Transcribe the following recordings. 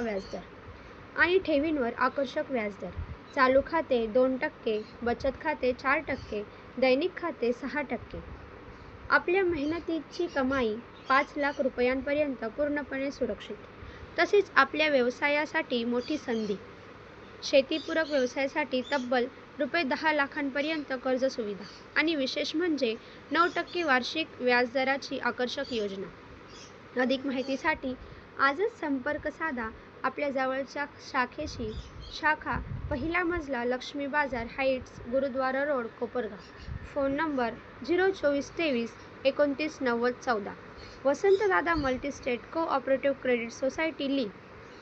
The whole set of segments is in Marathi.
व्याजदर आणि ठेवींवर आकर्षक व्याजदर। चालू खाते 2%, बचत खाते 4%, दैनिक खाते 6%। आपल्या मेहनतीची कमाई 5 लाख रुपयांपर्यंत पूर्णपणे सुरक्षित। तसेच आपल्या व्यवसायासाठी मोठी संधी, शेतीपूरक व्यवसायासाठी तब्बल रुपये 10 लाखांपर्यंत कर्ज सुविधा आणि विशेष म्हणजे 9% वार्षिक व्याजदराची आकर्षक योजना। अधिक माहितीसाठी आजच संपर्क साधा आपल्या जवळच्या शाखेशी। शाखा पहिला मजला, Laxmi Bazaar heights, Gurudwara road, Kopargaon. Phone number 02423 29 90 14। Vasantdada multistate cooperative credit society ली।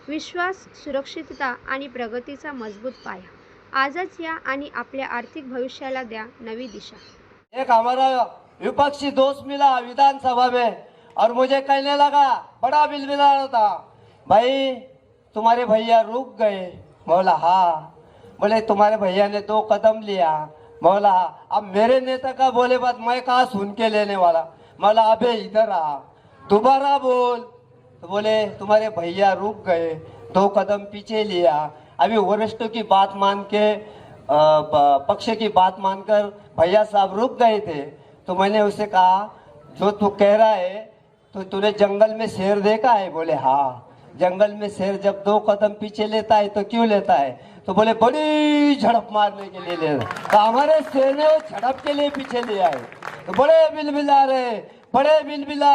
विश्वास, सुरक्षितता आणि प्रगतीचा मजबूत पाया। आजच या आणि आपल्या आर्थिक भविष्याला द्या नवी दिशा। एक हमारा विपक्षी दोस्त मिला विधानसभा में और मुझे कहने लगा, बड़ा बिलबिला रहा था, भाई तुम्हारे भैया रुक गए। बोला हाँ। बोले तुम्हारे भैया ने 2 कदम लिया। बोला अब मेरे नेता का बोले बात मैं कहाँ सुन के लेने वाला। बोला अबे इधर आ, दोबारा बोल। तो बोले तुम्हारे भैया रुक गए, 2 कदम पीछे लिया। अभी वरिष्ठों की बात मान के पक्ष की बात मानकर भैया साहब रुक गए थे। तो मैंने उसे कहा जो तू कह रहा है तो तूने जंगल में शेर देखा है। बोले हाँ। जंगल में शेर जब 2 कदम पीछे लेता है तो क्यों लेता है। तो बोले बड़ी झड़प मारने के लिए ले। तो हमारे शेर ने झड़प के लिए पीछे लिया है। तो बड़े बिलबिला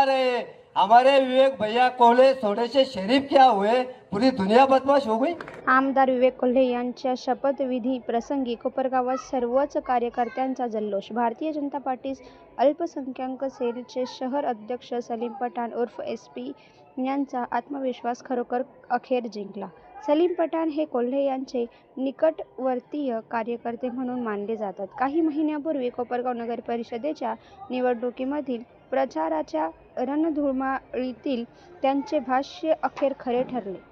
रहे हमारे विवेक भैया कोल्हे थोड़े से शरीफ क्या हुए, पूरी दुनिया बदमाश हो गई। आमदार विवेक कोल्हे यांच्या शपथविधी प्रसंगी कोपरगावात सर्वच कार्यकर्त्यांचा जल्लोष। भारतीय जनता पार्टी अल्पसंख्याक सेलचे शहर अध्यक्ष सलीम पठाण उर्फ SP यांचा आत्मविश्वास खरोखर अखेर जिंकला। सलीम पठाण हे कोल्हे यांचे निकटवर्तीय कार्यकर्ते म्हणून मानले जातात। काही महिन्यापूर्वी कोपरगाव नगर परिषदेच्या निवडणुकीमधील प्रचाराच्या रणधुमाळीतील त्यांचे भाष्य अखेर खरे ठरले।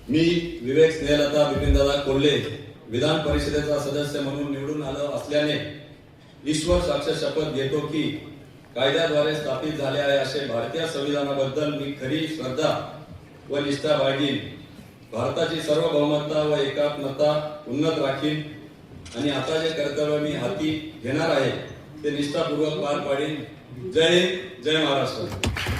मी विवेक स्नेहलता बिपिनदादा कोल्हे विधान परिषदेचा सदस्य म्हणून निवडून आलो असल्याने ईश्वर साक्ष शपथ घेतो की कायद्याद्वारे स्थापित झाले आहे असे भारतीय संविधानाबद्दल मी खरी श्रद्धा व निष्ठा बाळगीन। भारताची सार्वभौमता व एकात्मता उन्नत राखीन आणि आता जे कर्तव्य मी हाती घेणार आहे ते निष्ठापूर्वक पार पाडीन। जय हिंद, जय महाराष्ट्र।